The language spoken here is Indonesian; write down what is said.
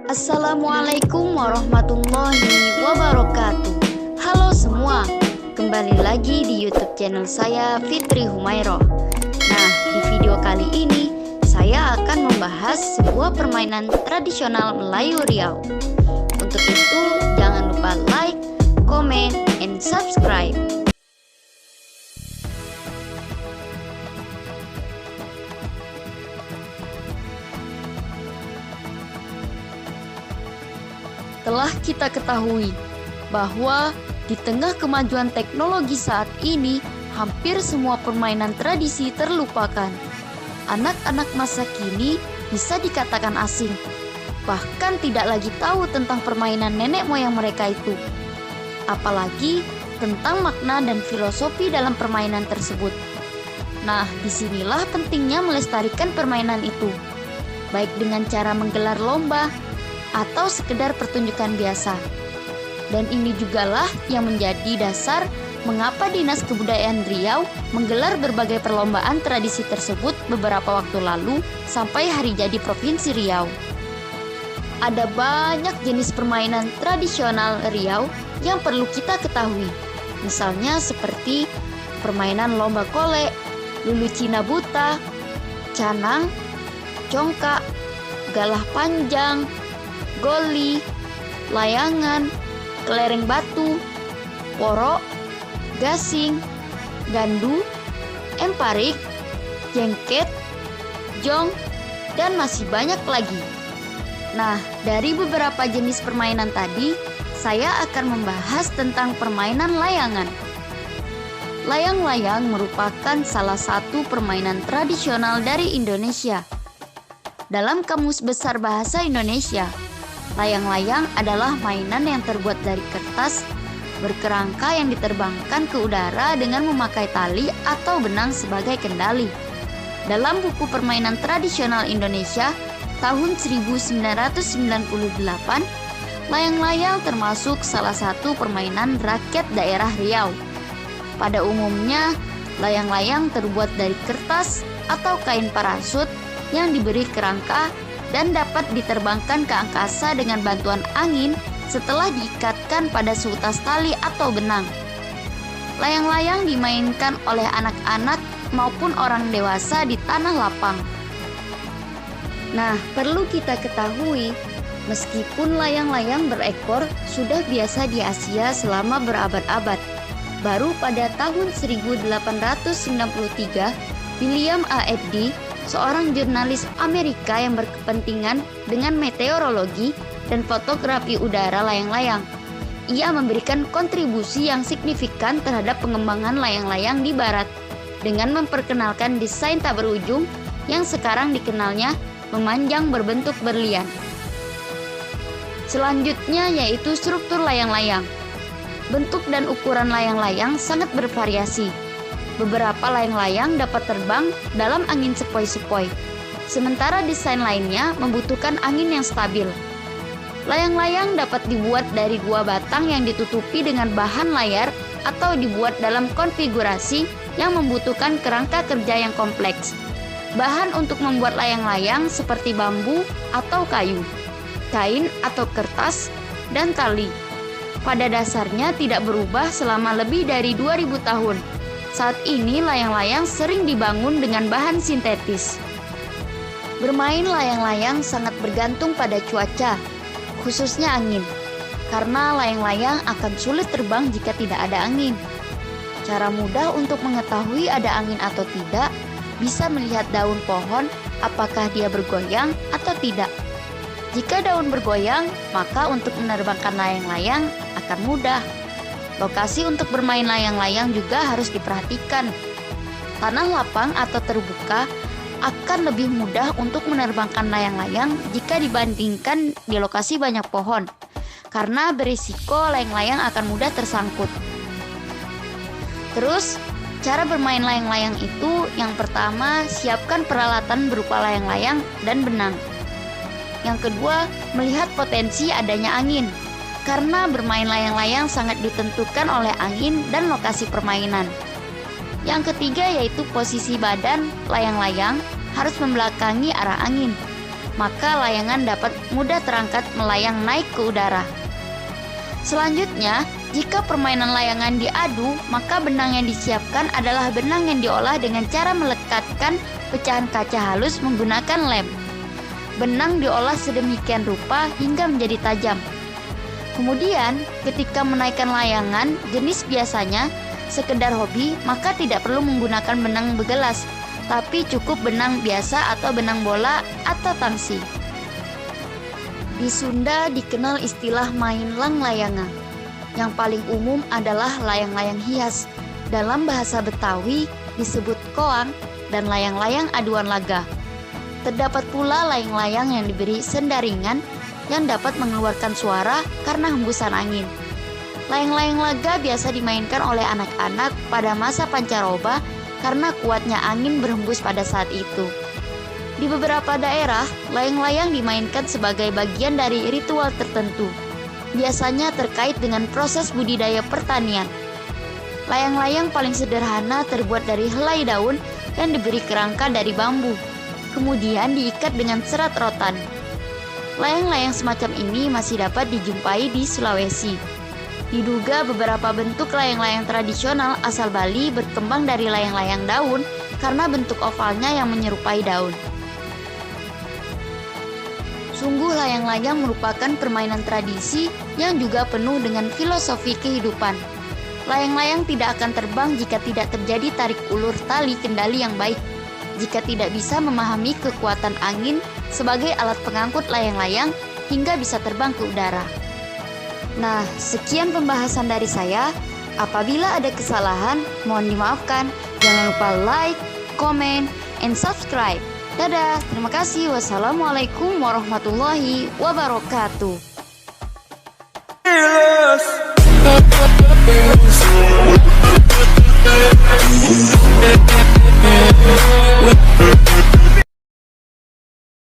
Assalamualaikum warahmatullahi wabarakatuh. Halo semua, kembali lagi di YouTube channel saya Fitri Humairah. Nah, di video kali ini saya akan membahas sebuah permainan tradisional Melayu Riau. Untuk itu, jangan lupa like, comment, and subscribe. Telah kita ketahui bahwa di tengah kemajuan teknologi saat ini, hampir semua permainan tradisi terlupakan. Anak-anak masa kini bisa dikatakan asing, bahkan tidak lagi tahu tentang permainan nenek moyang mereka itu. Apalagi tentang makna dan filosofi dalam permainan tersebut. Nah, disinilah pentingnya melestarikan permainan itu, baik dengan cara menggelar lomba atau sekedar pertunjukan biasa. Dan ini jugalah yang menjadi dasar mengapa Dinas Kebudayaan Riau menggelar berbagai perlombaan tradisi tersebut beberapa waktu lalu sampai hari jadi Provinsi Riau. Ada banyak jenis permainan tradisional Riau yang perlu kita ketahui. Misalnya seperti permainan lomba kolek, lulu cina buta, canang, congkak, galah panjang, goli, layangan, kelereng batu, porok, gasing, gandu, emparik, jengket, jong, dan masih banyak lagi. Nah, dari beberapa jenis permainan tadi, saya akan membahas tentang permainan layangan. Layang-layang merupakan salah satu permainan tradisional dari Indonesia. Dalam Kamus Besar Bahasa Indonesia, layang-layang adalah mainan yang terbuat dari kertas berkerangka yang diterbangkan ke udara dengan memakai tali atau benang sebagai kendali. Dalam buku permainan tradisional Indonesia tahun 1998, layang-layang termasuk salah satu permainan rakyat daerah Riau. Pada umumnya, layang-layang terbuat dari kertas atau kain parasut yang diberi kerangka dan dapat diterbangkan ke angkasa dengan bantuan angin setelah diikatkan pada seutas tali atau benang. Layang-layang dimainkan oleh anak-anak maupun orang dewasa di tanah lapang. Nah, perlu kita ketahui, meskipun layang-layang berekor sudah biasa di Asia selama berabad-abad, baru pada tahun 1893, William A. Eddy, seorang jurnalis Amerika yang berkepentingan dengan meteorologi dan fotografi udara layang-layang. Ia memberikan kontribusi yang signifikan terhadap pengembangan layang-layang di barat dengan memperkenalkan desain tak berujung yang sekarang dikenalnya memanjang berbentuk berlian. Selanjutnya yaitu struktur layang-layang. Bentuk dan ukuran layang-layang sangat bervariasi. Beberapa layang-layang dapat terbang dalam angin sepoi-sepoi, sementara desain lainnya membutuhkan angin yang stabil. Layang-layang dapat dibuat dari dua batang yang ditutupi dengan bahan layar atau dibuat dalam konfigurasi yang membutuhkan kerangka kerja yang kompleks. Bahan untuk membuat layang-layang seperti bambu atau kayu, kain atau kertas, dan tali. Pada dasarnya tidak berubah selama lebih dari 2000 tahun. Saat ini layang-layang sering dibangun dengan bahan sintetis. Bermain layang-layang sangat bergantung pada cuaca, khususnya angin, karena layang-layang akan sulit terbang jika tidak ada angin. Cara mudah untuk mengetahui ada angin atau tidak, bisa melihat daun pohon apakah dia bergoyang atau tidak. Jika daun bergoyang, maka untuk menerbangkan layang-layang akan mudah. Lokasi untuk bermain layang-layang juga harus diperhatikan. Tanah lapang atau terbuka akan lebih mudah untuk menerbangkan layang-layang jika dibandingkan di lokasi banyak pohon, karena berisiko layang-layang akan mudah tersangkut. Terus, cara bermain layang-layang itu yang pertama, siapkan peralatan berupa layang-layang dan benang. Yang kedua, melihat potensi adanya angin. Karena bermain layang-layang sangat ditentukan oleh angin dan lokasi permainan. Yang ketiga yaitu posisi badan layang-layang harus membelakangi arah angin. maka layangan dapat mudah terangkat melayang naik ke udara. Selanjutnya, jika permainan layangan diadu, maka benang yang disiapkan adalah benang yang diolah dengan cara melekatkan pecahan kaca halus menggunakan lem. Benang diolah sedemikian rupa hingga menjadi tajam. Kemudian, ketika menaikkan layangan jenis biasanya sekedar hobi, maka tidak perlu menggunakan benang begelas, tapi cukup benang biasa atau benang bola atau tangsi. Di Sunda dikenal istilah main lang layangan. Yang paling umum adalah layang-layang hias. Dalam bahasa Betawi disebut koang dan layang-layang aduan laga. Terdapat pula layang-layang yang diberi sendaringan yang dapat mengeluarkan suara karena hembusan angin. Layang-layang laga biasa dimainkan oleh anak-anak pada masa pancaroba karena kuatnya angin berhembus pada saat itu. Di beberapa daerah, layang-layang dimainkan sebagai bagian dari ritual tertentu, biasanya terkait dengan proses budidaya pertanian. Layang-layang paling sederhana terbuat dari helai daun yang diberi kerangka dari bambu, kemudian diikat dengan serat rotan. Layang-layang semacam ini masih dapat dijumpai di Sulawesi. Diduga beberapa bentuk layang-layang tradisional asal Bali berkembang dari layang-layang daun karena bentuk ovalnya yang menyerupai daun. Sungguh layang-layang merupakan permainan tradisi yang juga penuh dengan filosofi kehidupan. Layang-layang tidak akan terbang jika tidak terjadi tarik ulur tali kendali yang baik. Jika tidak bisa memahami kekuatan angin sebagai alat pengangkut layang-layang hingga bisa terbang ke udara. Nah, sekian pembahasan dari saya. Apabila ada kesalahan, mohon dimaafkan. Jangan lupa like, comment, and subscribe. Dadah, terima kasih. Wassalamualaikum warahmatullahi wabarakatuh.